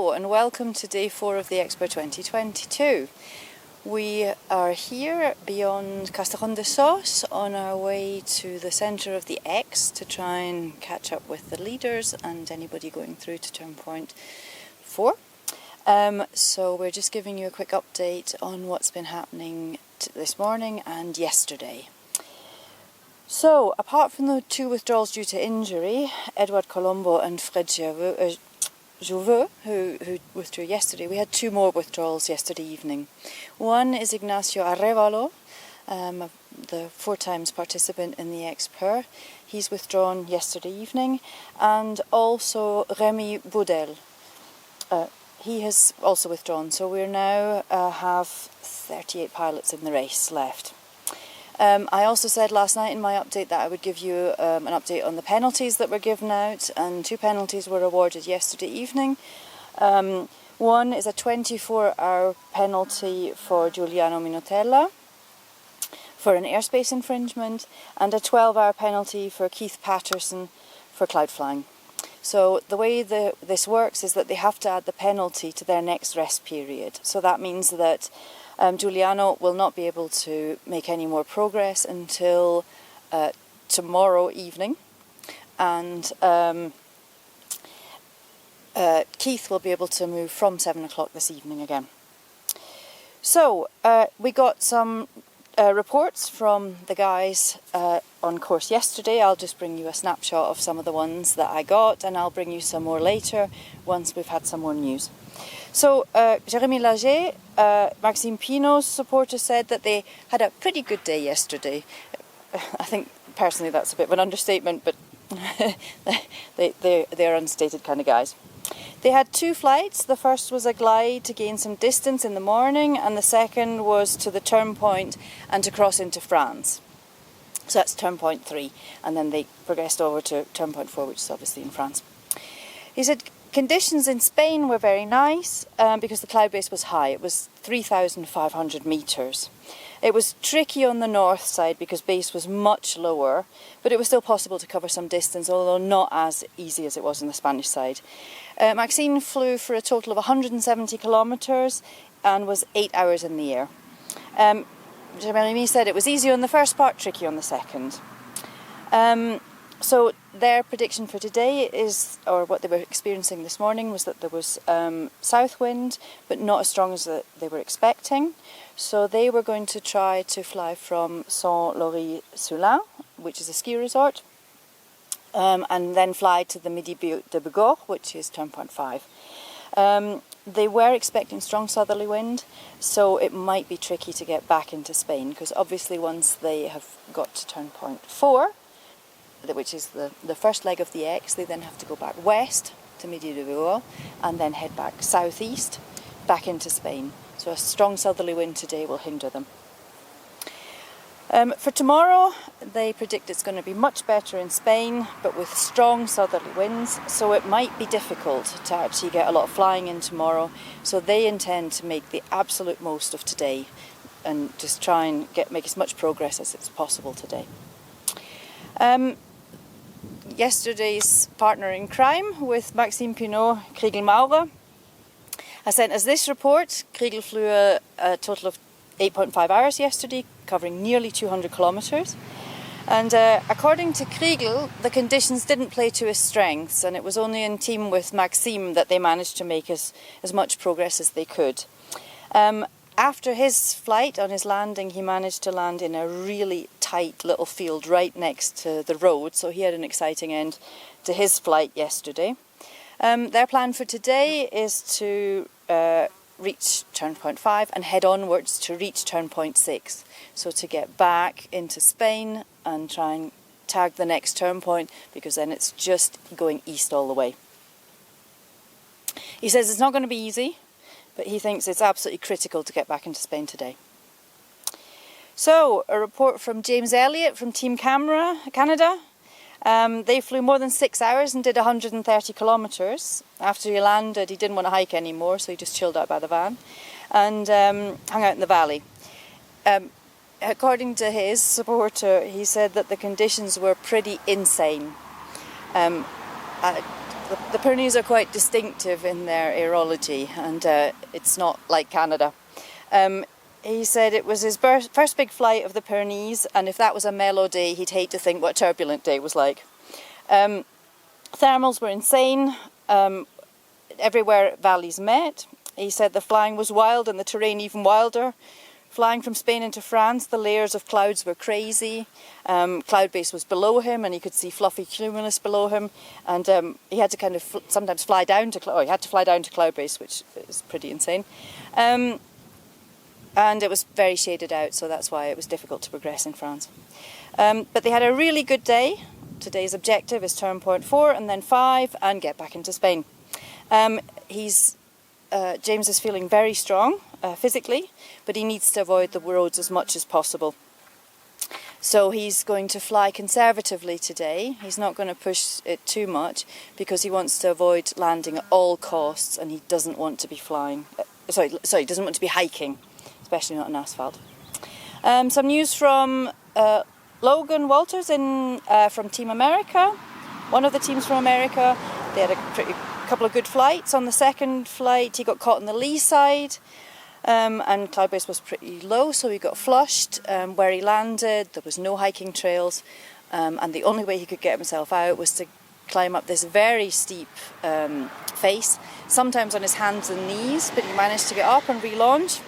Hello and welcome to day 4 of the X-Pyr 2022. We are here beyond Castellón de Sos on our way to the centre of the X to try and catch up with the leaders and anybody going through to turn point 4. So we're just giving you a quick update on what's been happening this morning and yesterday. So, apart from the 2 withdrawals due to injury, Edouard Colombo and Fred Jouveux, who withdrew yesterday, we had 2 more withdrawals yesterday evening. One is Ignacio Arevalo, the 4 times participant in the X-Pyr. He's withdrawn yesterday evening, and also Rémi Boudel. He has also withdrawn, so we now have 38 pilots in the race left. I also said last night in my update that I would give you an update on the penalties that were given out, and 2 penalties were awarded yesterday evening. One is a 24-hour penalty for Giuliano Minutella for an airspace infringement, and a 12-hour penalty for Keith Patterson for cloud flying. So the way this works is that they have to add the penalty to their next rest period. So that means that Giuliano will not be able to make any more progress until tomorrow evening, and Keith will be able to move from 7 o'clock this evening again. So we got some reports from the guys on course yesterday. I'll just bring you a snapshot of some of the ones that I got, and I'll bring you some more later once we've had some more news. So, Jérémy Lager, Maxime Pinault's supporter, said that they had a pretty good day yesterday. I think, personally, that's a bit of an understatement, but they're unstated kind of guys. They had 2 flights. The first was a glide to gain some distance in the morning, and the second was to the turn point and to cross into France. So that's turn point 3, and then they progressed over to turn point 4, which is obviously in France. He said conditions in Spain were very nice because the cloud base was high. It was 3,500 metres. It was tricky on the north side because base was much lower, but it was still possible to cover some distance, although not as easy as it was on the Spanish side. Maxime flew for a total of 170 kilometres and was 8 hours in the air. Jérémy said it was easy on the first part, tricky on the second. So their prediction for today is, or what they were experiencing this morning, was that there was south wind, but not as strong as they were expecting. So they were going to try to fly from Saint-Laury-Soulin, which is a ski resort, and then fly to the Midi de Bigorre, which is turn point 5. They were expecting strong southerly wind, so it might be tricky to get back into Spain, because obviously once they have got to turn point 4, which is the first leg of the X, they then have to go back west to Midi de Bigorre and then head back southeast back into Spain. So a strong southerly wind today will hinder them. For tomorrow, they predict it's going to be much better in Spain, but with strong southerly winds, so it might be difficult to actually get a lot of flying in tomorrow. So they intend to make the absolute most of today and just try and make as much progress as it's possible today. Yesterday's partner in crime with Maxime Pinault, Kriegel Maurer, has sent us this report. Kriegel flew a total of 8.5 hours yesterday, covering nearly 200 kilometres. And according to Kriegel, the conditions didn't play to his strengths, and it was only in team with Maxime that they managed to make as much progress as they could. After his flight, on his landing, he managed to land in a really tight little field right next to the road, so he had an exciting end to his flight yesterday. Their plan for today is to reach turn point 5 and head onwards to reach turn point 6. So to get back into Spain and try and tag the next turn point, because then it's just going east all the way. He says it's not going to be easy, but he thinks it's absolutely critical to get back into Spain today. So, a report from James Elliot from Team Canada. They flew more than 6 hours and did 130 kilometres. After he landed, he didn't want to hike anymore, so he just chilled out by the van and hung out in the valley. According to his supporter, he said that the conditions were pretty insane. the Pyrenees are quite distinctive in their aerology, and it's not like Canada. He said it was his first big flight of the Pyrenees, and if that was a mellow day, he'd hate to think what a turbulent day was like. Thermals were insane. Everywhere valleys met. He said the flying was wild and the terrain even wilder. Flying from Spain into France, the layers of clouds were crazy. Cloud base was below him, and he could see fluffy cumulus below him. And he had to kind of sometimes fly down to he had to fly down to cloud base, which is pretty insane. And it was very shaded out, so that's why it was difficult to progress in France. But they had a really good day. Today's objective is turn point 4 and then 5 and get back into Spain. James is feeling very strong physically, but he needs to avoid the roads as much as possible. So he's going to fly conservatively today. He's not going to push it too much because he wants to avoid landing at all costs, and he doesn't want to be flying. He doesn't want to be hiking, especially not on asphalt. Some news from Logan Walters from Team America. One of the teams from America. They had a couple of good flights. On the second flight, he got caught on the lee side, and cloud base was pretty low, so he got flushed. Where he landed, there was no hiking trails, and the only way he could get himself out was to climb up this very steep face, sometimes on his hands and knees, but he managed to get up and relaunch.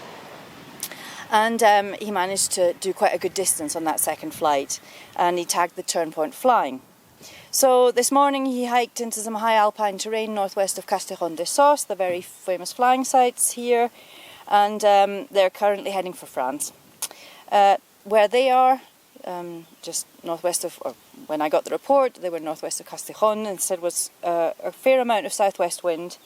And he managed to do quite a good distance on that second flight, and he tagged the turn point flying. So this morning he hiked into some high alpine terrain northwest of Castellón-de-Sos, the very famous flying sites here, and they're currently heading for France. Where they are, just northwest of, or when I got the report, they were northwest of Castellón, and said was a fair amount of southwest wind,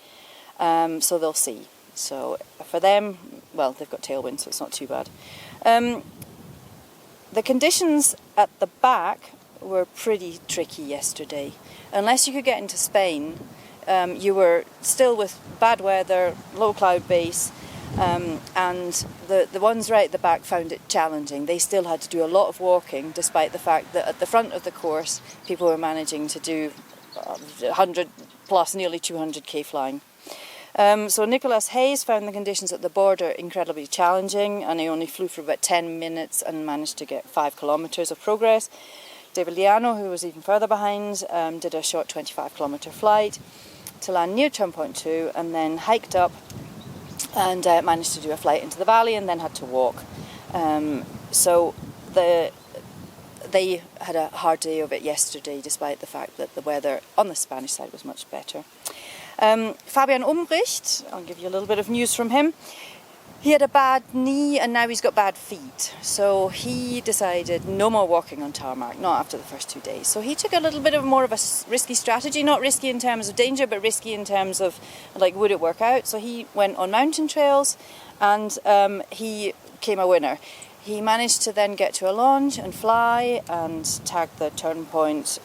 so they'll see. So for them, well, they've got tailwind, so it's not too bad. The conditions at the back were pretty tricky yesterday. Unless you could get into Spain, you were still with bad weather, low cloud base, and the ones right at the back found it challenging. They still had to do a lot of walking, despite the fact that at the front of the course, people were managing to do 100 plus, nearly 200k flying. So Nicolas Hayes found the conditions at the border incredibly challenging, and he only flew for about 10 minutes and managed to get 5 kilometres of progress. David Liano, who was even further behind, did a short 25-kilometre flight to land near turn point 2, and then hiked up and managed to do a flight into the valley, and then had to walk. So they had a hard day of it yesterday, despite the fact that the weather on the Spanish side was much better. Fabien Barras, I'll give you a little bit of news from him. He had a bad knee and now he's got bad feet. So he decided no more walking on tarmac, not after the first 2 days. So he took a little bit of more of a risky strategy, not risky in terms of danger, but risky in terms of, like, would it work out? So he went on mountain trails and he came a winner. He managed to then get to a launch and fly and tag the turn point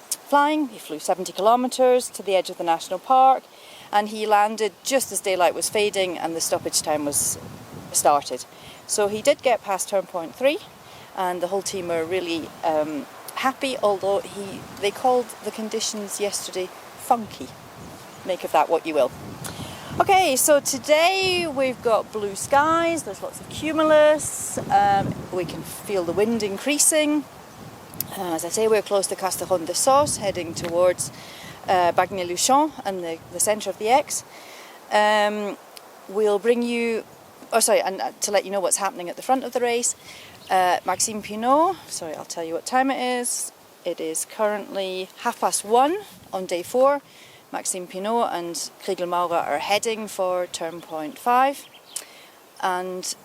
flying. He flew 70 kilometres to the edge of the national park, and he landed just as daylight was fading and the stoppage time was started. So he did get past turn point 3, and the whole team were really happy, although they called the conditions yesterday funky. Make of that what you will. Okay, so today we've got blue skies, there's lots of cumulus, we can feel the wind increasing. As I say, we're close to Castellón-de-Sos, heading towards Bagnères-Luchon and the centre of the X. We'll bring you, and to let you know what's happening at the front of the race, Maxime Pinot, I'll tell you what time it is. It is currently 1:30 on day 4. Maxime Pinot and Kriegel Maurer are heading for turn point 5, and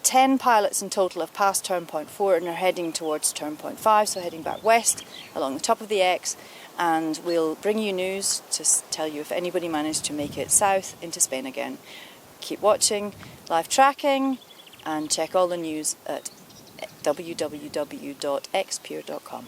10 pilots in total have passed turn point 4 and are heading towards turn point 5, so heading back west along the top of the X, and we'll bring you news to tell you if anybody managed to make it south into Spain again. Keep watching, live tracking, and check all the news at www.xpyr.com.